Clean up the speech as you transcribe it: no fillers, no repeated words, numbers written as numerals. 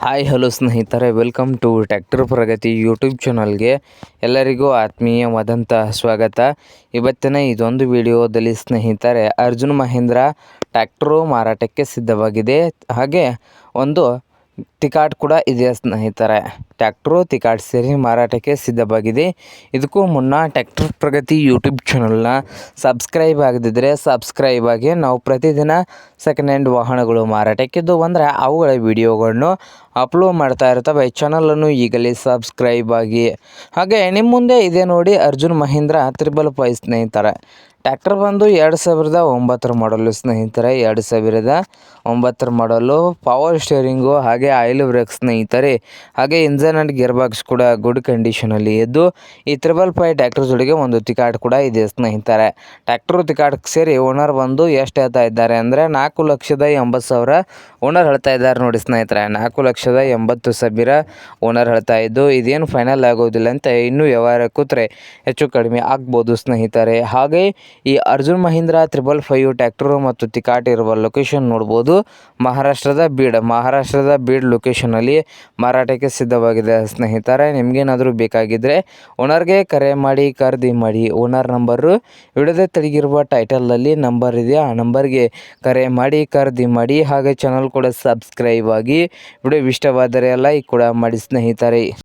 Hi hello ಸ್ನೇಹಿತರೆ, welcome to tractor Pragati YouTube ಚಾನಲ್ಗೆ ಎಲ್ಲರಿಗೂ ಆತ್ಮೀಯವಾದಂಥ ಸ್ವಾಗತ. ಇವತ್ತಿನ ಇದೊಂದು ವಿಡಿಯೋದಲ್ಲಿ ಸ್ನೇಹಿತರೆ, ಅರ್ಜುನ್ ಮಹೀಂದ್ರ ಟ್ರ್ಯಾಕ್ಟರು ಮಾರಾಟಕ್ಕೆ ಸಿದ್ಧವಾಗಿದೆ. ಹಾಗೆ ಒಂದು ತಿಕಾಟ್ ಕೂಡ ಇದೆ ಸ್ನೇಹಿತರೆ. ಟ್ರ್ಯಾಕ್ಟರು ತಿಕಾಟ್ ಸೇರಿ ಮಾರಾಟಕ್ಕೆ ಸಿದ್ಧವಾಗಿದೆ. ಇದಕ್ಕೂ ಮುನ್ನ ಟ್ರ್ಯಾಕ್ಟರ್ ಪ್ರಗತಿ ಯೂಟ್ಯೂಬ್ ಚಾನಲ್ನ ಸಬ್ಸ್ಕ್ರೈಬ್ ಆಗದಿದ್ದರೆ ಸಬ್ಸ್ಕ್ರೈಬ್ ಆಗಿ. ನಾವು ಪ್ರತಿದಿನ ಸೆಕೆಂಡ್ ಹ್ಯಾಂಡ್ ವಾಹನಗಳು ಮಾರಾಟಕ್ಕಿದ್ದು ಅಂದರೆ ಅವುಗಳ ವಿಡಿಯೋಗಳನ್ನು ಅಪ್ಲೋಡ್ ಮಾಡ್ತಾ ಇರ್ತವೆ. ಚಾನಲನ್ನು ಈಗಲೇ ಸಬ್ಸ್ಕ್ರೈಬ್ ಆಗಿ. ಹಾಗೆ ನಿಮ್ಮ ಮುಂದೆ ಇದೆ ನೋಡಿ ಅರ್ಜುನ್ ಮಹೀಂದ್ರ 555 ಸ್ನೇಹಿತರೆ. ಟ್ರ್ಯಾಕ್ಟರ್ ಬಂದು 2009 ಮಾಡಲು ಸ್ನೇಹಿತರೆ. 2009 ಮಾಡಲು, ಪವರ್ ಸ್ಟೇರಿಂಗು ಹಾಗೆ ಆಯಿಲ್ ಬ್ರೇಕ್ ಸ್ನೇಹಿತರೆ. ಹಾಗೆ ಇಂಜನ್ ಆ್ಯಂಡ್ ಗೇರ್ ಬಾಕ್ಸ್ ಕೂಡ ಗುಡ್ ಕಂಡೀಷನಲ್ಲಿ ಇದ್ದು, ಈ 555 ಟ್ರ್ಯಾಕ್ಟರ್ ಜೊತೆಗೆ ಒಂದು ತಿಕಾಟ್ ಕೂಡ ಇದೆ ಸ್ನೇಹಿತರೆ. ಟ್ರ್ಯಾಕ್ಟರ್ ತಿಕಾಟ್ ಸೇರಿ ಓನರ್ ಬಂದು ಎಷ್ಟು ಹೇಳ್ತಾ ಇದ್ದಾರೆ ಅಂದರೆ 4,80,000 ಓನರ್ ಹೇಳ್ತಾ ಇದ್ದಾರೆ ನೋಡಿ ಸ್ನೇಹಿತರೆ. 4,80,000 ಓನರ್ ಹೇಳ್ತಾ ಇದ್ದು, ಇದೇನು ಫೈನಲ್ ಆಗೋದಿಲ್ಲ ಅಂತ, ಇನ್ನೂ ವ್ಯವಹಾರ ಕೂತ್ರೆ ಹೆಚ್ಚು ಕಡಿಮೆ ಆಗ್ಬೋದು ಸ್ನೇಹಿತರೆ. ಹಾಗೆ ಈ ಅರ್ಜುನ್ ಮಹೀಂದ್ರ 555 ಟ್ರ್ಯಾಕ್ಟರು ಮತ್ತು ತಿಕಾಟ್ ಇರುವ ಲೊಕೇಶನ್ ನೋಡ್ಬೋದು. ಮಹಾರಾಷ್ಟ್ರದ ಬೀಡ್ ಲೊಕೇಶನಲ್ಲಿ ಮಾರಾಟಕ್ಕೆ ಸಿದ್ಧವಾಗಿದೆ ಸ್ನೇಹಿತರೆ. ನಿಮಗೇನಾದರೂ ಬೇಕಾಗಿದ್ದರೆ ಓನರ್ಗೆ ಕರೆ ಮಾಡಿ, ಖರೀದಿ ಮಾಡಿ. ಓನರ್ ನಂಬರು ವಿಡಿಯೋದ ತೆಳಗಿರುವ ಟೈಟಲಲ್ಲಿ ನಂಬರ್ ಇದೆ, ಆ ನಂಬರ್ಗೆ ಕರೆ ಮಾಡಿ ಖರೀದಿ ಮಾಡಿ. ಹಾಗೆ ಚಾನಲ್ ಕೂಡ ಸಬ್ಸ್ಕ್ರೈಬ್ ಆಗಿ. ವಿಡಿಯೋ ಇಷ್ಟವಾದರೆ ಲೈಕ್ ಕೂಡ ಮಾಡಿ ಸ್ನೇಹಿತರೆ.